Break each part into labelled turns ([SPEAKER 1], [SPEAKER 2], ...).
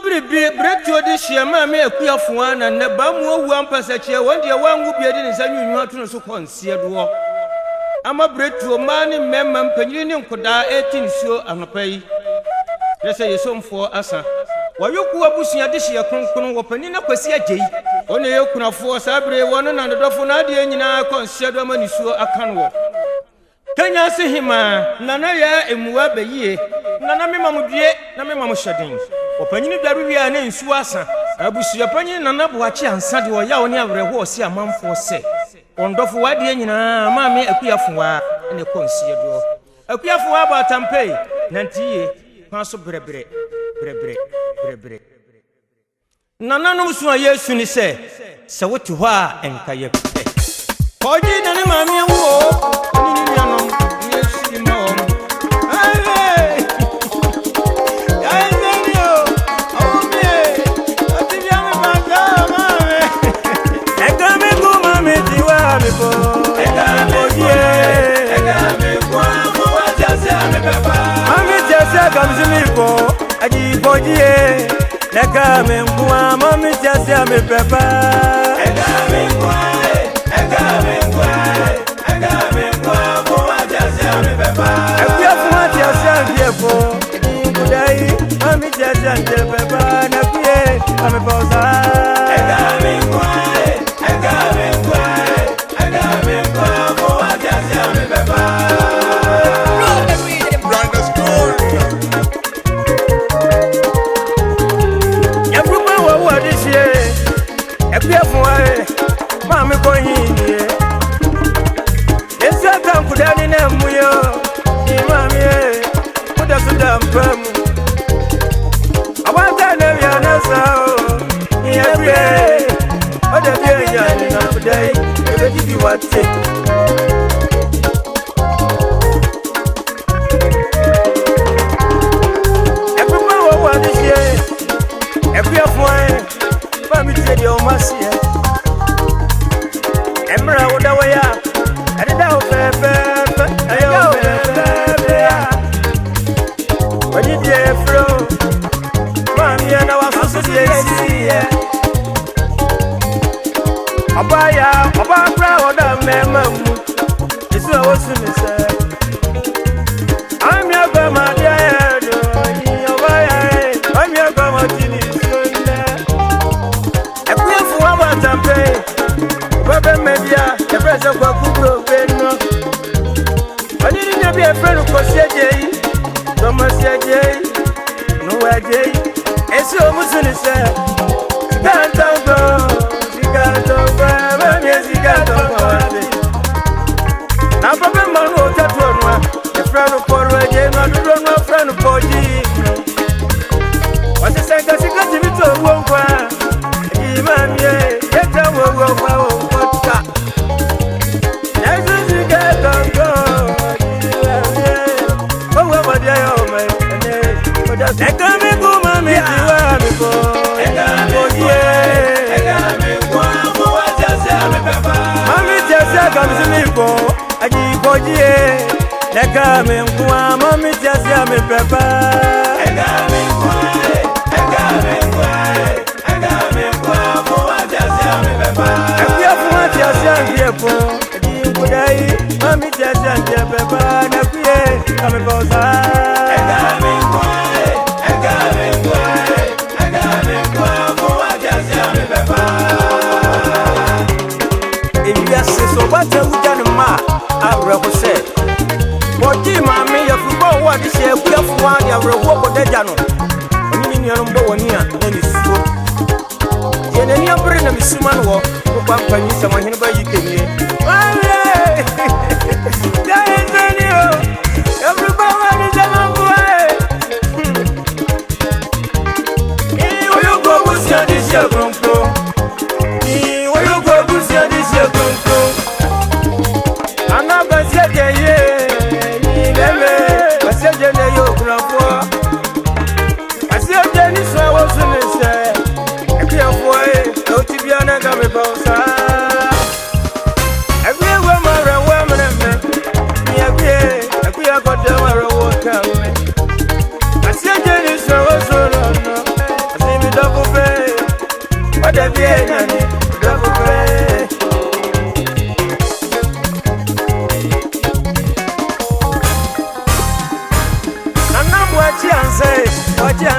[SPEAKER 1] bribe break to the shema me akuafo na ne ba mu owu ampasa che won de wangu bia de nsa nwunwu atu no so konsie do ama break to man memma mpanyini ne nkoda 18 suo anopai rese yesomfo asa wayoku abusua de hye kronkron wo pani na kwasi agei one yekunafo sabre won na ndodofo na de nyina konsie do mani suo akan wo Kenya sehima nana ya emuwa beyie nana memamudie na memamhyeden opanyini dwaru wi na nsu asa abusua panyini nana boachi ansa de oya oni awerehwo se amanfo se ondofo wade nyina maame akuafoa ne konsie do akuafoa ba tampei nantiye kwaso brebre nana no so Yesu ni se wotu ho a enka ye Oji na ni maame wo ni nuanom Yesu mo ale ya ndio ome atibia me banga mame eka me ku mame diwa me po eka me kwa mo wajase ame papa mame jase kamzimi po aji bojie eka me kwa mame jase ame papa eka me kwa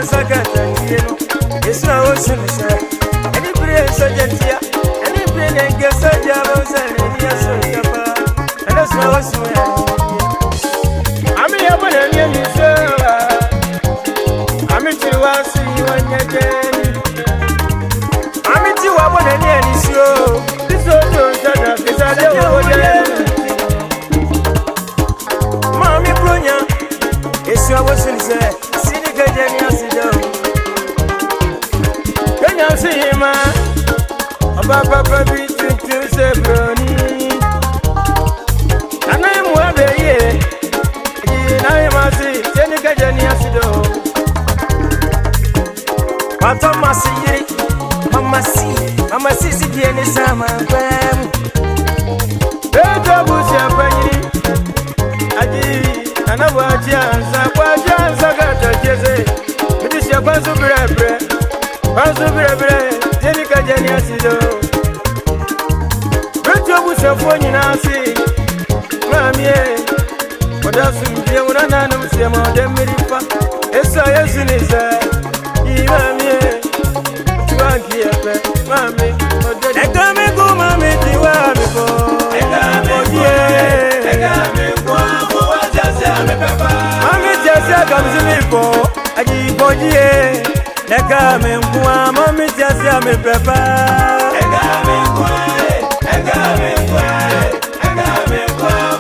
[SPEAKER 2] jansa katangino Isra osunisa Any brain sojatia Any brain and get soja Bonsania sojapa And that's what was I'm here when I'm in the I'm into what see you when you're dead I'm into what when I'm in the show This old Joseph is a little Mommy Brunya Isra osunisa Sima, Papa beat to Sebroni. And I'm one day, I must see Seneca Janiasido. But Mama see, Jenny Sama, Beto Busia Penny. Adi, and I watch Jans, I got a Jesse. It is your pass of bread. Bre, Jenica Janiasido. Beto Busia Phone Nasi, Mammy, what else will be on an animal? Them Mirifa, S.I.S. in his eye. Mammy, Mammy, let me go, Mammy, you are before. Mammy just comes to me for I give body. Egame mwa mami jasi ame pepa Egame mwa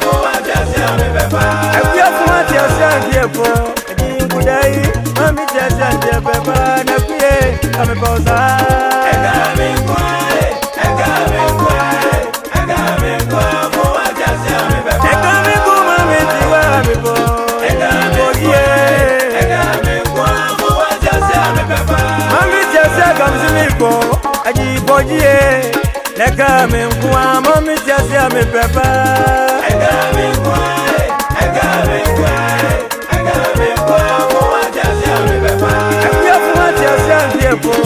[SPEAKER 2] mwa jasi ame pepa Ekuya kuma jasi ame pepa Edi nkudai mami jasi ame pepa Nekuye ame pausa Egame mwa jasi ame pepa Egame kuma mejiwa ame po Egame comes me for a deep body. Let come in, Mammy, just a me pepper. I got me quiet, just a me pepper. I'm just a people.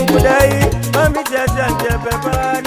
[SPEAKER 2] Good day, Mammy, just a pepper.